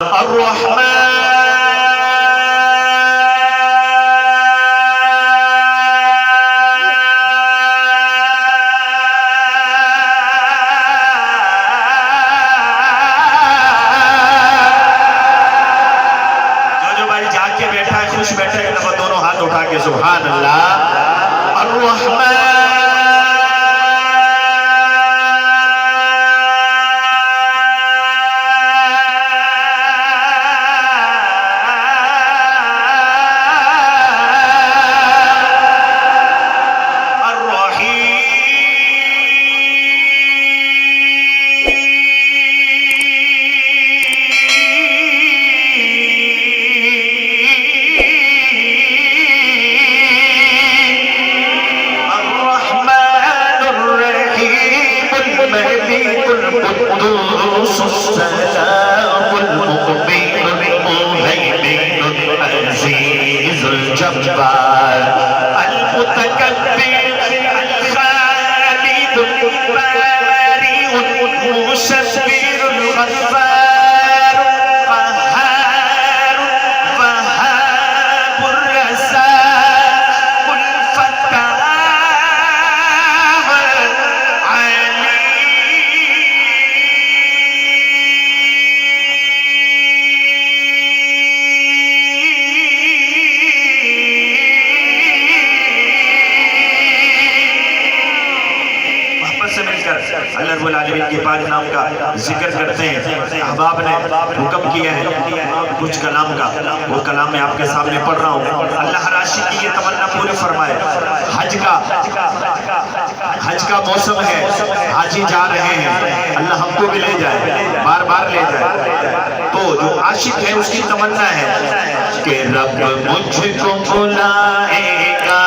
الرحمن जो भाई जाग के बैठा है, खुश बैठा है, दोनों हाथ उठा के सुभान अल्लाह। अर्रहमान अल्लाह रब्बुल आलमीन के पाक नाम का जिक्र करते हैं। अहबाब ने हुक्म किया है कुछ कलाम का, वो कलाम मैं आपके सामने पढ़ रहा हूँ। अल्लाह हर आशिक की ये तमन्ना पूरी फरमाए। हज का मौसम है, हाजी जा रहे हैं, अल्लाह हमको भी ले जाए, बार बार ले जाए। तो जो आशिक है उसकी तमन्ना है कि रब मुझको बुलाएगा,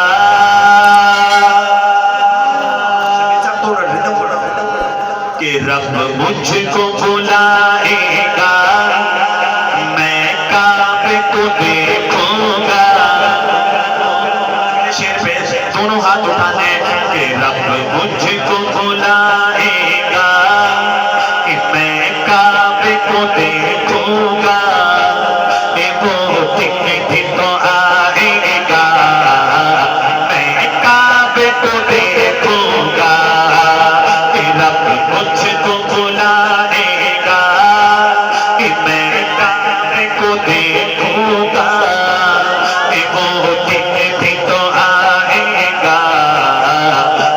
कि रब मुझको बुलाएगा, मैं काबे को देखूंगा। शेर पे दोनों हाथ उठाने, कि रब मुझको बुलाएगा, कि मैं काबे को देखूंगा। वो दिन तो आएगा, मैं काबे को देखूंगा। रब मुझको बुलाएगा, कि मैं काबे को देखूंगा। वो दिन भी तो आएगा,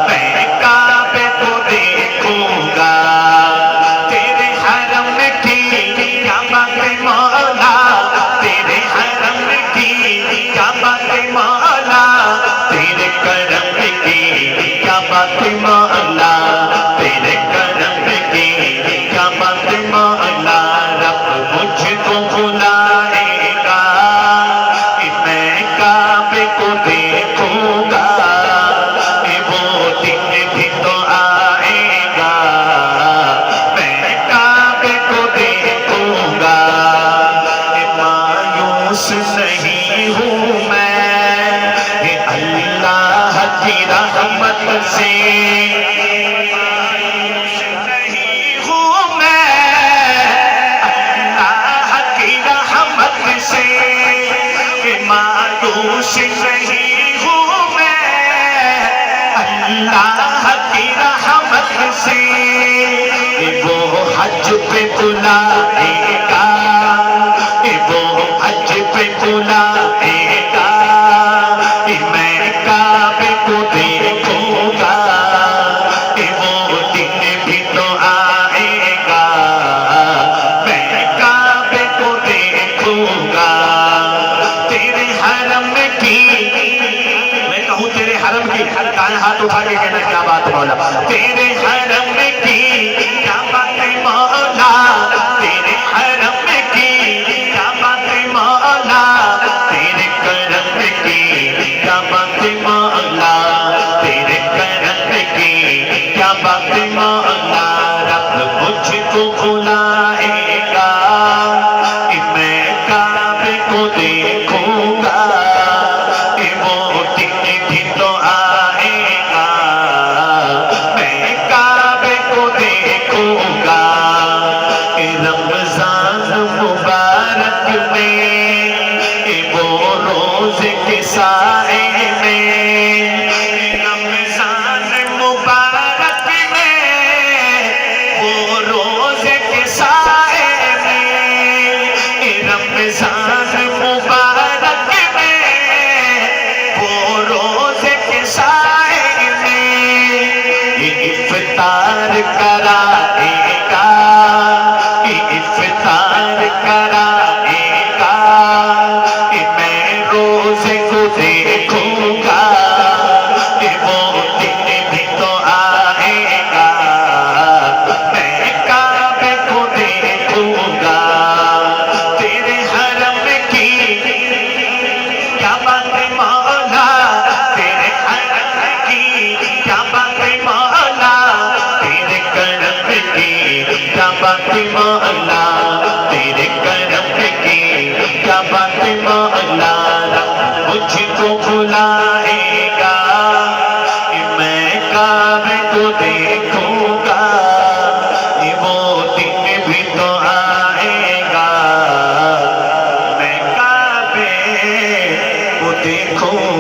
मैं काबे को देखूंगा। तेरे हरम की क्या बात है मौला, तेरे हरम की क्या बात है मौला, तेरे करम की क्या बात है मौला, तेरे करम की क्या बात है मौला। रब मुझको बुलाएगा, कि मैं काबे को देखूंगा। वो दिन भी तो आएगा, मैं काबे को देखूंगा। मायूस नहीं हूँ मैं अल्लाह की रहमत से, मायूस नहीं हूँ मैं अल्लाह की रहमत से। वो हज पे बुलाएगा, वो हज पे बुलाएगा, मैं काबे को देखूंगा। वो दिन भी तो आएगा, मैं काबे को देखूंगा। तेरे हरम की, मैं कहूँ तेरे हरम की, दाएं हाथ उठा के कहना क्या बात मौला, तेरे हरम की क्या बात है मौला, तेरे हरम की क्या बात है मौला, तेरे करम की क्या बात है मौला, तेरे करम की क्या बात है मौला। रब मुझको बुलाएगा, कि मैं काबे को देखूंगा। वो दिन भी तो आएगा, मैं काबे को मुबारक में, वो रोज़े के साए में, रमज़ान मुबारक में, वो रोज़े के साए में, रमज़ान मुबारक में, वो रोज़े के साए में, इफ्तार कराएगा, इफ्तार कराएगा, मैं रोज़े को देखूंगा, वो दिन भी तो आएगा, मैं काबे को देखूंगा, तेरे हरम की क्या बात है मौला, तेरे हरम की क्या बात है मौला, तेरे करम की क्या बात है मौला, तेरे करम की क्या बात है मौला, मुझको बुलाएगा, मैं काबे को देखूंगा, वो दिन भी तो आएगा, मैं काबे को देखूंगा।